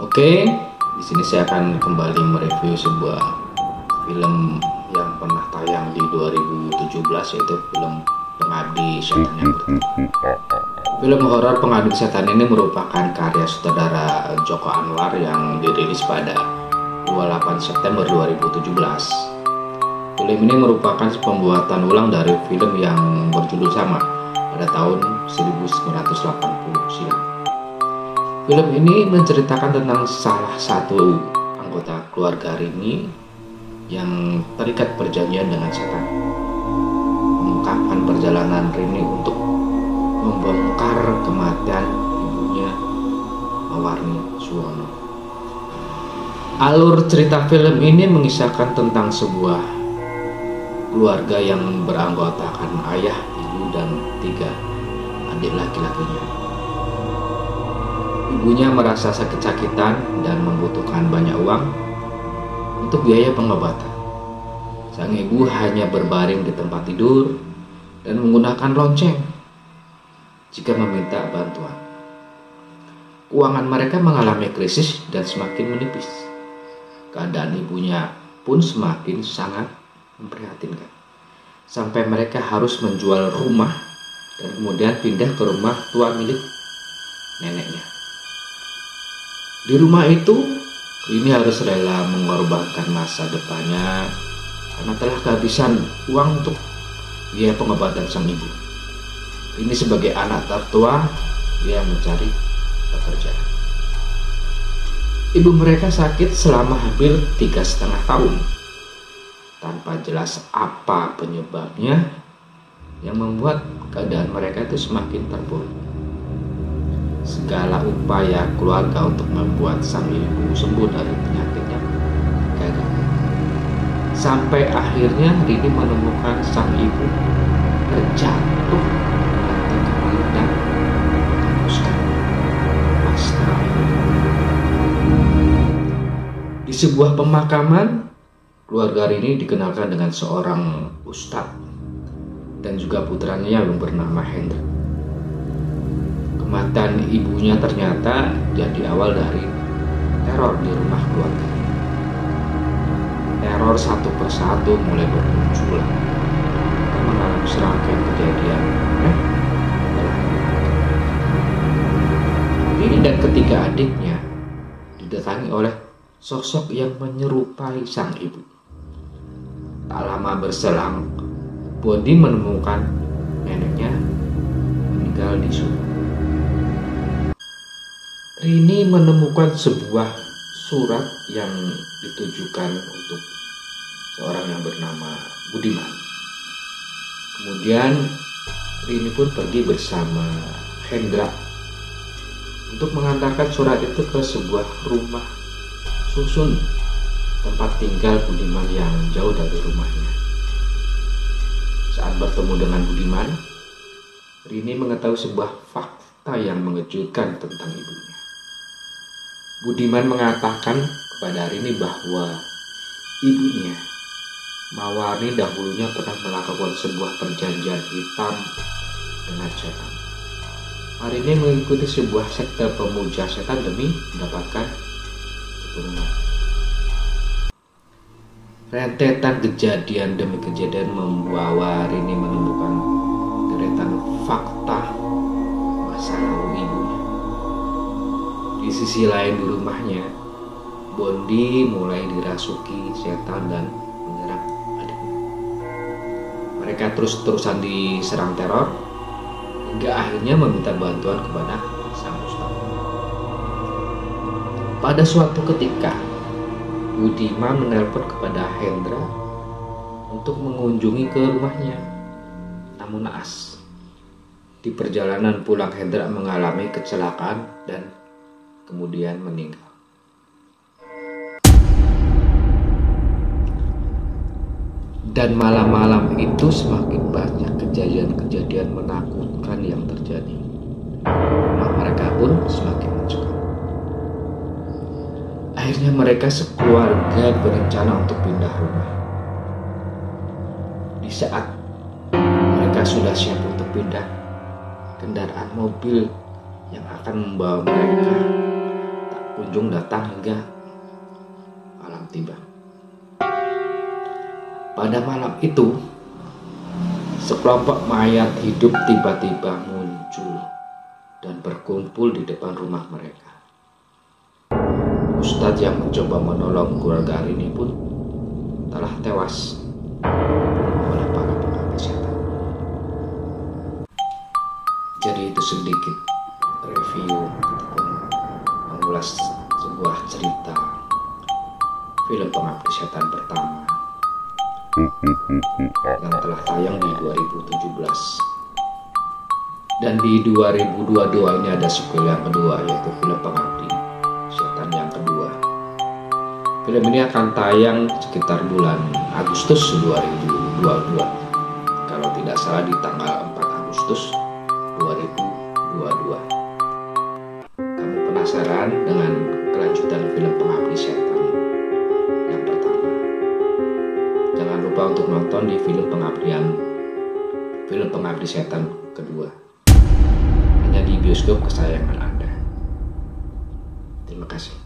Oke, di sini saya akan kembali mereview sebuah film yang pernah tayang di 2017, yaitu film Pengabdi Setan yang Bertemu. Film horor Pengabdi Setan ini merupakan karya sutradara Joko Anwar yang dirilis pada 28 September 2017. Film ini merupakan pembuatan ulang dari film yang berjudul sama pada tahun 1980 silam. Film ini menceritakan tentang salah satu anggota keluarga Rini yang terikat perjanjian dengan setan. Mengungkapkan perjalanan Rini untuk membongkar kematian ibunya, Mawarni Suwono. Alur cerita film ini mengisahkan tentang sebuah keluarga yang beranggotakan ayah, ibu, dan 3 adik laki-lakinya. Ibunya merasa sakit-sakitan dan membutuhkan banyak uang untuk biaya pengobatan. Sang ibu hanya berbaring di tempat tidur dan menggunakan lonceng jika meminta bantuan. Keuangan mereka mengalami krisis dan semakin menipis. Keadaan ibunya pun semakin sangat memprihatinkan, sampai mereka harus menjual rumah dan kemudian pindah ke rumah tua milik neneknya. Di rumah itu, Rini harus rela mengorbankan masa depannya karena telah kehabisan uang untuk biaya pengobatan sang ibu. Rini sebagai anak tertua, dia mencari pekerjaan. Ibu mereka sakit selama hampir 3,5 tahun. Tanpa jelas apa penyebabnya yang membuat keadaan mereka itu semakin terpuruk. Segala upaya keluarga untuk membuat sang ibu sembuh dari penyakitnya gagal. Sampai akhirnya Rini menemukan sang ibu terjatuh di lantai kamar dan menghembuskan pasca. Di sebuah pemakaman, keluarga Rini dikenalkan dengan seorang ustadz dan juga putranya yang bernama Hendra. Kematian ibunya ternyata jadi awal dari teror di rumah keluarga. Teror satu persatu mulai bermunculan. Kita mengalami serangkaian kejadian Rini dan ketiga adiknya didatangi oleh sosok yang menyerupai sang ibu. Tak lama berselang, Bondi menemukan neneknya meninggal di sumur. Rini menemukan sebuah surat yang ditujukan untuk seorang yang bernama Budiman. Kemudian Rini pun pergi bersama Hendra untuk mengantarkan surat itu ke sebuah rumah susun tempat tinggal Budiman yang jauh dari rumahnya. Saat bertemu dengan Budiman, Rini mengetahui sebuah fakta yang mengejutkan tentang ibunya. Budiman mengatakan kepada Rini bahwa ibunya, Mawarni, dahulunya pernah melakukan sebuah perjanjian hitam dengan setan. Rini mengikuti sebuah sekte pemuja setan demi mendapatkan keturunan. Rentetan kejadian demi kejadian membawa Rini menemukan deretan fakta masa lalu ibunya. Di sisi lain di rumahnya, Bondi mulai dirasuki setan dan menyerang adiknya. Mereka terus-terusan diserang teror hingga akhirnya meminta bantuan kepada sang ustaz. Pada suatu ketika, Budiman menelpon kepada Hendra untuk mengunjungi ke rumahnya. Namun naas, di perjalanan pulang Hendra mengalami kecelakaan dan kemudian meninggal. Dan malam-malam itu semakin banyak kejadian-kejadian menakutkan yang terjadi. Rumah mereka pun semakin mencekam. Akhirnya mereka sekeluarga berencana untuk pindah rumah. Di saat mereka sudah siap untuk pindah, kendaraan mobil yang akan membawa mereka tak kunjung datang hingga malam tiba. Pada malam itu, sekelompok mayat hidup tiba-tiba muncul dan berkumpul di depan rumah mereka. Ustadz yang mencoba menolong keluarga ini pun telah tewas oleh para pengabdi setan. Jadi itu sedikit review ataupun mengulas sebuah cerita film Pengabdi Setan pertama yang telah tayang di 2017. Dan di 2022 ini ada sequel yang kedua, yaitu film Pengabdi Setan yang kedua. Film ini akan tayang sekitar bulan Agustus 2022, kalau tidak salah di tanggal 4 Agustus 2022. Kamu penasaran dengan kelanjutan film Pengabdi Setan yang pertama? Jangan lupa untuk nonton di film Pengabdi Setan kedua, hanya di bioskop kesayangan Anda. Terima kasih.